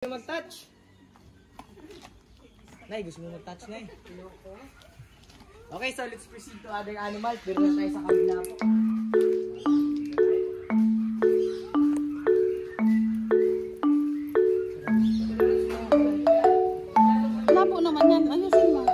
Mag-touch. Nay, gusto mo mag-touch na eh. Okay, so let's proceed to other animals. Pero na tayo sa kabila po. Labo naman yan. Ayusin mo.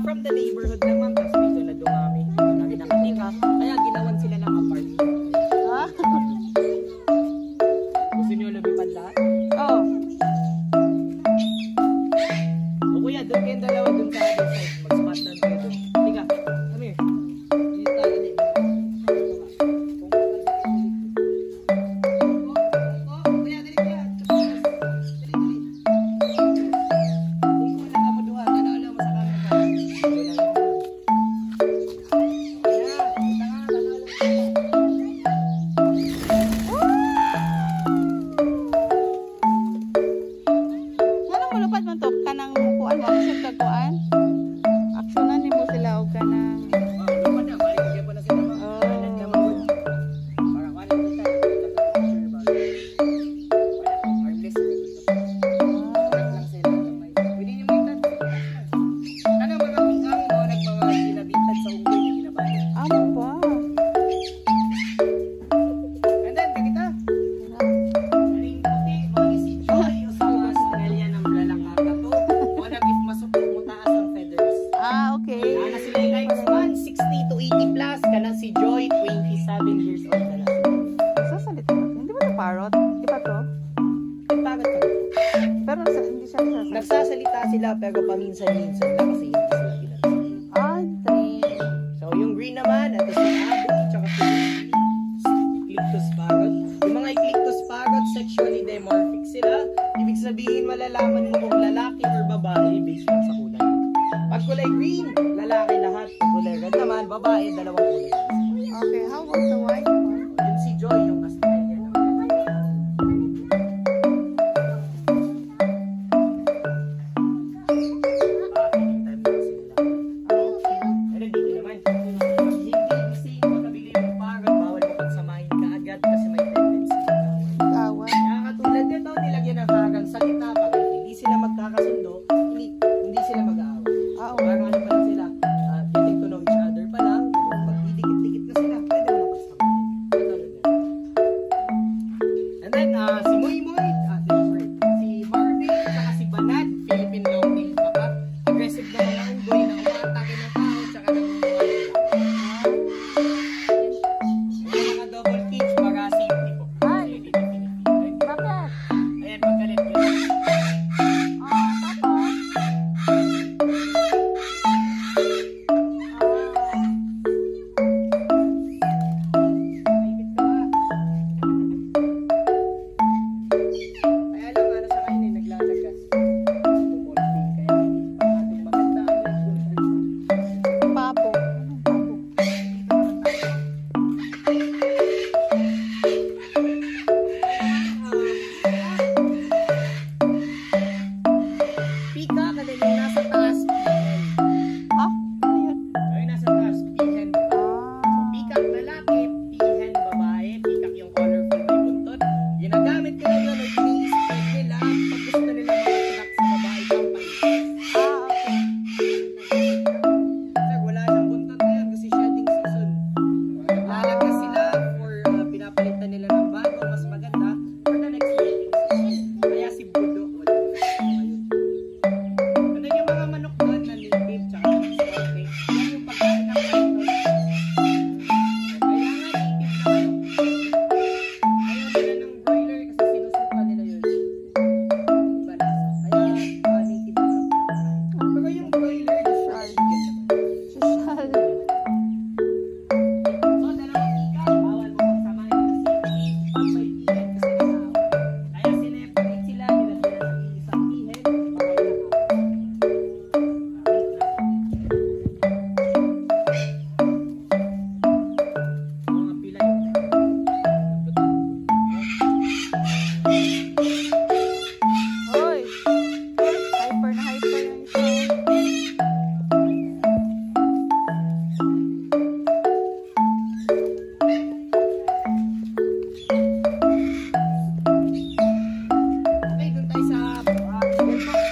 From the neighborhood naman, tapos dito na dumami. Dito namin nakatinga. Kaya ginawan sila ng apartment. Gusto nyo lumipad lahat? Oo. O kuya, doon kayong dalawa doon sa other side. Mag-spot down kayo doon. Tiga, come here. Dito tayo ulit. Kuya, dali kuya. Nagsasalita sila pero paminsan-minsan lang kasi hindi sila ginagawa. So yung green naman, ito si Abu, tsaka si Eclectus parrot. Yung mga Eclectus parrot, sexually dimorphic sila. Ibig sabihin malalaman mo kung lalaki or babae based lang sa kulay. Pag kulay green, lalaki lahat. Pag kulay red naman, babae, dalawang kulay. Okay, how about the white one? Yun si Joy, yung Australian. si Moy Moy, si Marvin, tsaka si Banat, Philippine Longtail Macaque. Aggressive na mga unggoy na umaatake ng tao, tsaka ng mga yung mga double cage para safety po. Ay. Bakit? Ayan, pagkalit yun. Tapos? Maibit ka ba? Kaya lang, ano sa kainin, naglalagas. Tumulting, kaya ating maganda ang Papo. Pika, kada yung nasa taas, pihen. Ah? Ano yun? Ay, nasa taas, pihen. So, Ah. pikak lalaki, pihen babae, pikak yung colorful may buntot. Ginagamit ko na yun, iniisip nila, pag gusto nila mga sa babae pang palis. Okay. Sir, wala siyang buntot na yun kasi shedding season. Lalagas sila for pinapalitan nila ng bago, mas maganda for the next shedding season. Kaya si Budo, wala na. Ayun. And then yung mga manok doon na native, tsaka okay. Yan yung pagkain ng python. Kailangan native na manok. Ayaw nila ng broiler kasi sinusuka nila yun. Balasa. Kaya native na manok. Pero yung broiler, Social. Social. so, dalawang ikan, bawal mo pagsamahin ng safety pag may pihen kasi nakaw. Kaya sineparate sila, nilagyan ng isang pihen, para walang mga pila yun. Hoy. Hyper na hyper yung isa. Okay, dun tayo sa chicken po.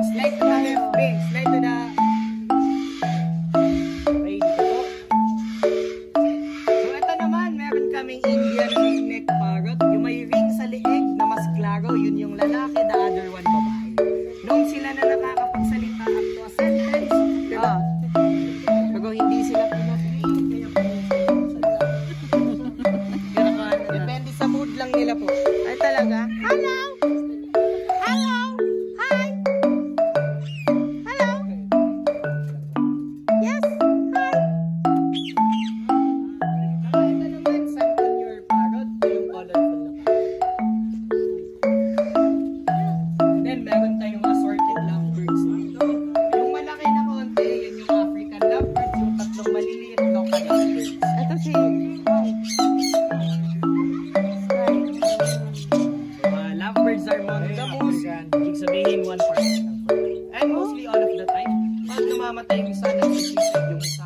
Slide to the left, Ben. Slide to the... Okay, dito po. So, ito naman, meron kaming Indian ringneck parrot. Yung may ring sa leeg na mas klaro, yun yung lalaki, the other one babae. Noong sila na nakakapagsalita up to a sentence, diba? Pero hindi sila pinatrain, kaya depende sa mood lang nila po. Ay talaga? Hello? Hello? Hi? Hello? Yes? Hi? Ito naman, San Conure parrot, yung colorful na parrot. Then, meron tayong assorted lovebirds dito. Yung malaki na konti, yun yung African lovebirds, yung tatlong maliliit local lovebirds. Ito si... Sky. So, lovebirds are monogamous. Ibig sabihin, one partner lang. And mostly all of the time, pag namamatay yung isa, nagsisisig yung isa.